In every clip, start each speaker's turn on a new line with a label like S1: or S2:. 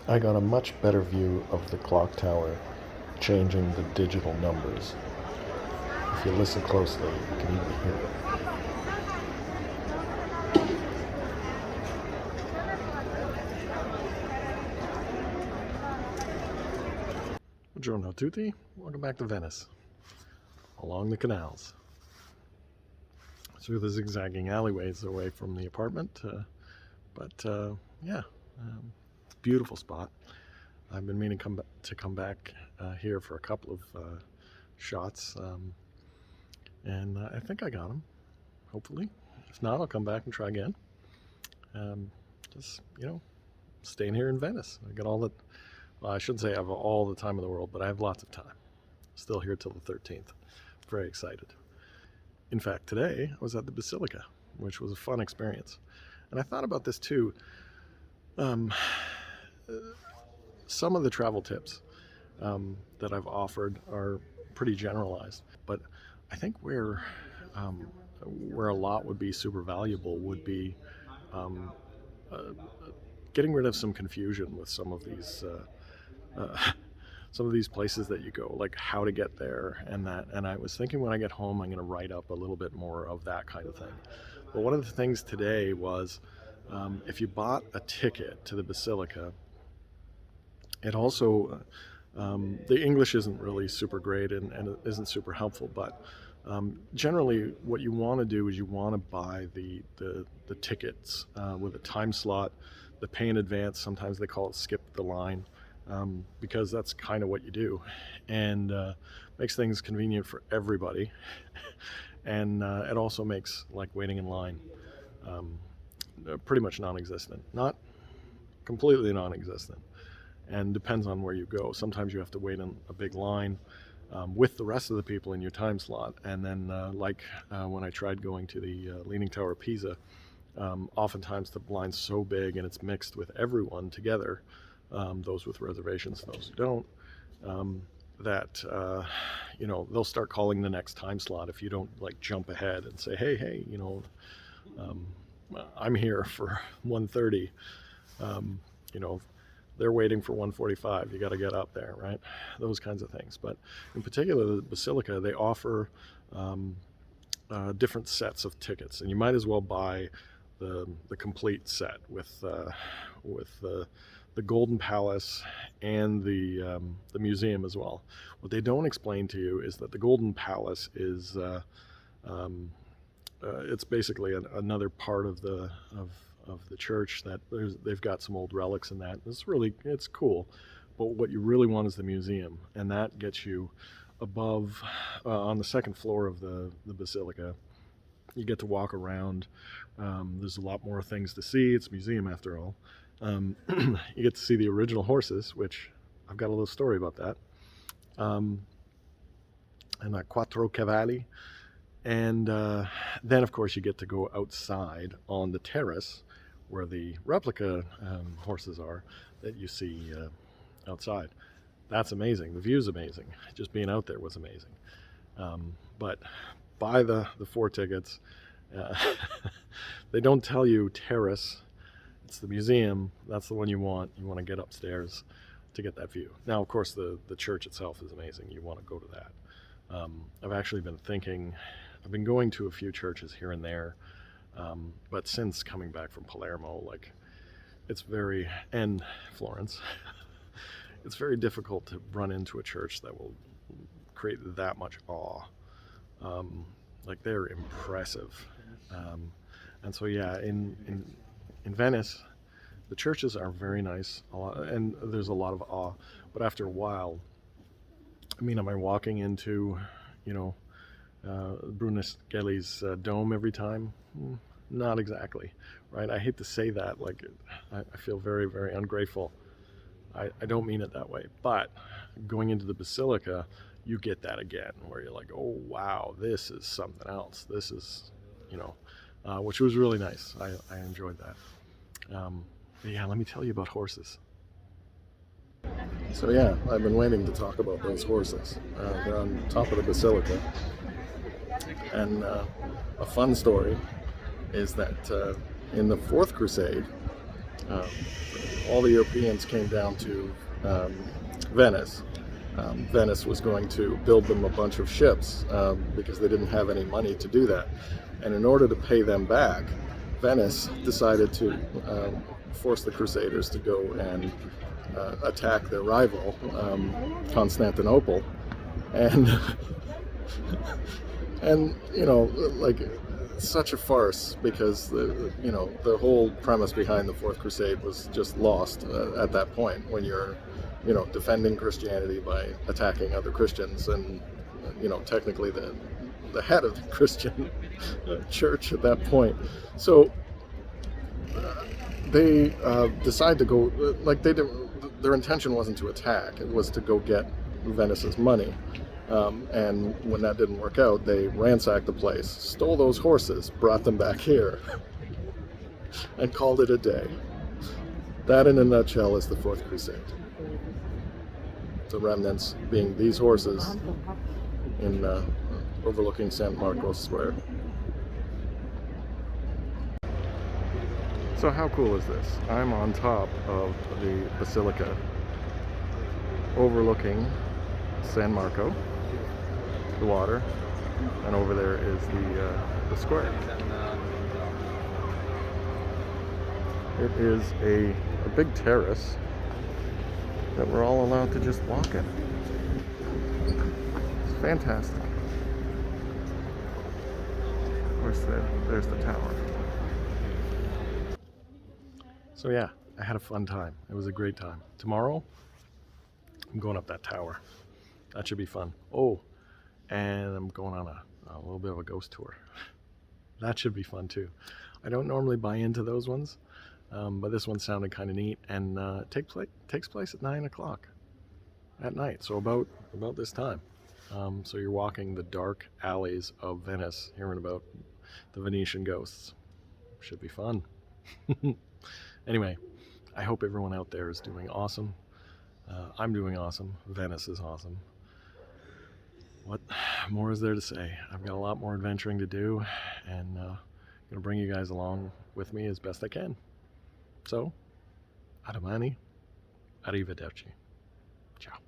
S1: I got a much better view of the clock tower changing the digital numbers. If you listen closely, you can even hear it. Buongiorno a tutti. Welcome back to Venice, along the canals, through the zigzagging alleyways away from the apartment. Yeah, beautiful spot. I've been meaning to come back here for a couple of shots, and I think I got them, hopefully. If not, I'll come back and try again. Just, staying here in Venice. I got all the, well, I shouldn't say I have all the time in the world, but I have lots of time. Still here till the 13th. Very excited. In fact, today I was at the Basilica, which was a fun experience. And I thought about this too. Some of the travel tips that I've offered are pretty generalized, but I think where a lot would be super valuable would be getting rid of some confusion with some of these places that you go, like how to get there and that. And I was thinking when I get home, I'm going to write up a little bit more of that kind of thing. But one of the things today was if you bought a ticket to the Basilica, it also, the English isn't really super great and it isn't super helpful, but generally what you want to do is you want to buy the tickets with a time slot, the pay in advance. Sometimes they call it skip the line, because that's kind of what you do, and makes things convenient for everybody. And it also makes like waiting in line pretty much non-existent. Not completely non-existent, and depends on where you go. Sometimes you have to wait in a big line with the rest of the people in your time slot, and then when I tried going to the Leaning Tower of Pisa, oftentimes the line's so big and it's mixed with everyone together, those with reservations and those who don't, that they'll start calling the next time slot if you don't like jump ahead and say, hey, I'm here for 1:30. They're waiting for 1:45. You got to get up there, right? Those kinds of things. But in particular, the Basilica, they offer different sets of tickets, and you might as well buy the complete set with the Golden Palace and the museum as well. What they don't explain to you is that the Golden Palace is it's basically another part of the church that they've got some old relics in that. It's cool, but what you really want is the museum, and that gets you above on the second floor of the Basilica. You get to walk around. There's a lot more things to see. It's a museum after all. You get to see the original horses, which I've got a little story about that, and Quattro Cavalli. And then, of course, you get to go outside on the terrace where the replica horses are that you see outside. That's amazing. The view's amazing. Just being out there was amazing. But buy the 4 tickets. They don't tell you terrace. It's the museum. That's the one you want. You want to get upstairs to get that view. Now, of course, the church itself is amazing. You want to go to that. I've actually been thinking, I've been going to a few churches here and there, but since coming back from Palermo, and Florence, it's very difficult to run into a church that will create that much awe. They're impressive. And so yeah, in Venice, the churches are very nice, and there's a lot of awe, but after a while, am I walking into, Brunelleschi's dome every time? Not exactly, right? I hate to say that, I feel very, very ungrateful. I don't mean it that way, but going into the Basilica, you get that again, where you're like, oh wow, this is something else. This is, which was really nice. I enjoyed that. But yeah, let me tell you about horses. So yeah, I've been waiting to talk about those horses. They're on top of the Basilica. And a fun story is that in the Fourth Crusade, all the Europeans came down to Venice. Venice was going to build them a bunch of ships because they didn't have any money to do that. And in order to pay them back, Venice decided to force the Crusaders to go and attack their rival, Constantinople. And, and you know, like, such a farce, because the whole premise behind the Fourth Crusade was just lost at that point, when you're defending Christianity by attacking other Christians, and technically the head of the Christian church at that point. So they decide to go, like, their intention wasn't to attack, it was to go get Venice's money. And when that didn't work out, they ransacked the place, stole those horses, brought them back here, and called it a day. That, in a nutshell, is the Fourth Crusade. The remnants being these horses in overlooking San Marco Square. So how cool is this? I'm on top of the Basilica, overlooking San Marco, the water, and over there is the square. It is a big terrace that we're all allowed to just walk in. It's fantastic. There's the tower. So yeah, I had a fun time. It was a great time. Tomorrow, I'm going up that tower. That should be fun. Oh, and I'm going on a little bit of a ghost tour. That should be fun too. I don't normally buy into those ones, but this one sounded kind of neat, and it takes place at 9 o'clock at night, so about this time. So you're walking the dark alleys of Venice, hearing about the Venetian ghosts. Should be fun. Anyway, I hope everyone out there is doing awesome. I'm doing awesome. Venice is awesome. What more is there to say? I've got a lot more adventuring to do, and I'm going to bring you guys along with me as best I can. So, a domani, arrivederci. Ciao.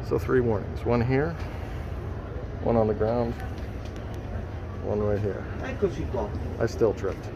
S1: So 3 warnings. One here, one on the ground, one right here. I still tripped.